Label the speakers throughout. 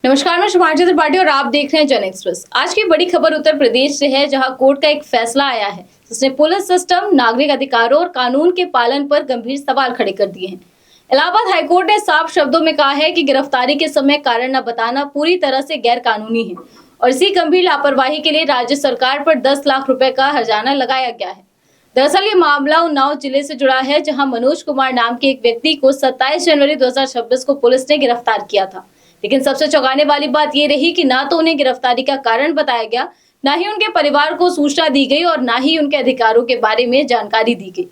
Speaker 1: नमस्कार, मैं शुभांशु त्रिपाठी और आप देख रहे हैं जन एक्सप्रेस। आज की बड़ी खबर उत्तर प्रदेश से है, जहां कोर्ट का एक फैसला आया है जिसने पुलिस सिस्टम, नागरिक अधिकारों और कानून के पालन पर गंभीर सवाल खड़े कर दिए हैं। इलाहाबाद हाईकोर्ट ने साफ शब्दों में कहा है कि गिरफ्तारी के समय कारण न बताना पूरी तरह से गैर कानूनी है और इसी गंभीर लापरवाही के लिए राज्य सरकार पर 10 लाख रुपए का हर्जाना लगाया गया है। दरअसल ये मामला उन्नाव जिले से जुड़ा है, जहां मनोज कुमार नाम के एक व्यक्ति को 27 जनवरी 2026 को पुलिस ने गिरफ्तार किया था। लेकिन सबसे चौंकाने वाली बात ये रही कि ना तो उन्हें गिरफ्तारी का कारण बताया गया, ना ही उनके परिवार को सूचना दी गई और ना ही उनके अधिकारों के बारे में जानकारी दी गई।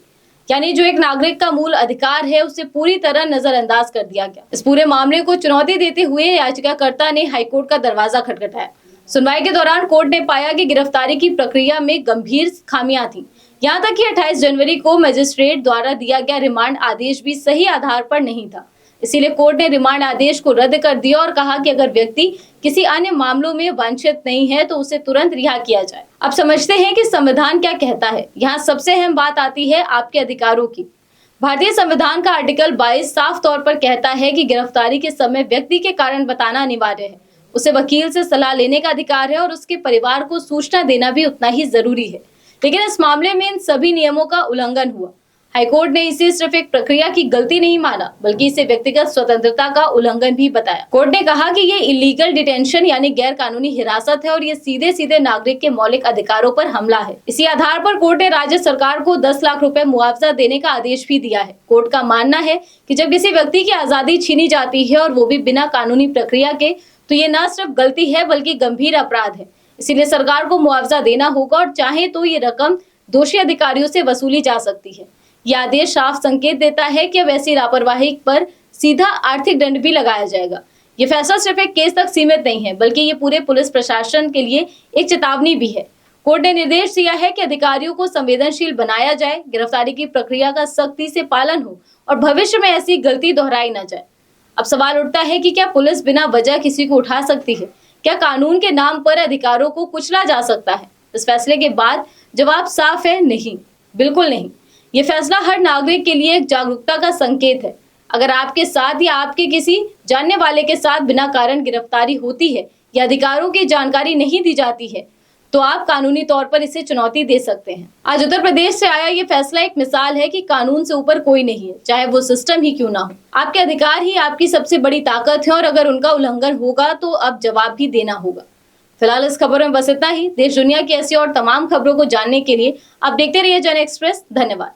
Speaker 1: यानी जो एक नागरिक का मूल अधिकार है, उसे पूरी तरह नजरअंदाज कर दिया गया। इस पूरे मामले को चुनौती देते हुए याचिकाकर्ता ने हाईकोर्ट का दरवाजा खटखटाया। सुनवाई के दौरान कोर्ट ने पाया कि गिरफ्तारी की प्रक्रिया में गंभीर खामियां थी। यहाँ तक कि 28 जनवरी को मजिस्ट्रेट द्वारा दिया गया रिमांड आदेश भी सही आधार पर नहीं था। इसीलिए कोर्ट ने रिमांड आदेश को रद्द कर दिया और कहा कि अगर व्यक्ति किसी अन्य मामलों में वांछित नहीं है तो उसे तुरंत रिहा किया जाए। अब समझते हैं कि संविधान क्या कहता है। यहाँ सबसे अहम बात आती है आपके अधिकारों की। भारतीय संविधान का आर्टिकल 22 साफ तौर पर कहता है कि गिरफ्तारी के समय व्यक्ति के कारण बताना अनिवार्य है, उसे वकील से सलाह लेने का अधिकार है और उसके परिवार को सूचना देना भी उतना ही जरूरी है। लेकिन इस मामले में इन सभी नियमों का उल्लंघन हुआ। हाईकोर्ट ने इसे सिर्फ एक प्रक्रिया की गलती नहीं माना, बल्कि इसे व्यक्तिगत स्वतंत्रता का उल्लंघन भी बताया। कोर्ट ने कहा कि ये इलीगल डिटेंशन यानी गैर कानूनी हिरासत है और ये सीधे सीधे नागरिक के मौलिक अधिकारों पर हमला है। इसी आधार पर कोर्ट ने राज्य सरकार को 10 लाख रुपए मुआवजा देने का आदेश भी दिया है। कोर्ट का मानना है कि जब किसी व्यक्ति की आजादी छीनी जाती है और वो भी बिना कानूनी प्रक्रिया के, तो ये न सिर्फ गलती है बल्कि गंभीर अपराध है। इसीलिए सरकार को मुआवजा देना होगा और चाहे तो ये रकम दोषी अधिकारियों से वसूली जा सकती है। यह आदेश साफ संकेत देता है कि अब ऐसी लापरवाही पर सीधा आर्थिक दंड भी लगाया जाएगा। ये फैसला सिर्फ एक केस तक सीमित नहीं है, बल्कि ये पूरे पुलिस प्रशासन के लिए एक चेतावनी भी है। कोर्ट ने निर्देश दिया है कि अधिकारियों को संवेदनशील बनाया जाए, गिरफ्तारी की प्रक्रिया का सख्ती से पालन हो और भविष्य में ऐसी गलती दोहराई न जाए। अब सवाल उठता है कि क्या पुलिस बिना वजह किसी को उठा सकती है? क्या कानून के नाम पर अधिकारों को कुचला जा सकता है? इस फैसले के बाद जवाब साफ है, नहीं, बिल्कुल नहीं। ये फैसला हर नागरिक के लिए एक जागरूकता का संकेत है। अगर आपके साथ या आपके किसी जानने वाले के साथ बिना कारण गिरफ्तारी होती है या अधिकारों की जानकारी नहीं दी जाती है, तो आप कानूनी तौर पर इसे चुनौती दे सकते हैं। आज उत्तर प्रदेश से आया ये फैसला एक मिसाल है कि कानून से ऊपर कोई नहीं है, चाहे वो सिस्टम ही क्यों ना हो। आपके अधिकार ही आपकी सबसे बड़ी ताकत है और अगर उनका उल्लंघन होगा तो अब जवाब भी देना होगा। फिलहाल इस खबर में बस इतना ही। देश दुनिया की ऐसी और तमाम खबरों को जानने के लिए आप देखते रहिए जन एक्सप्रेस। धन्यवाद।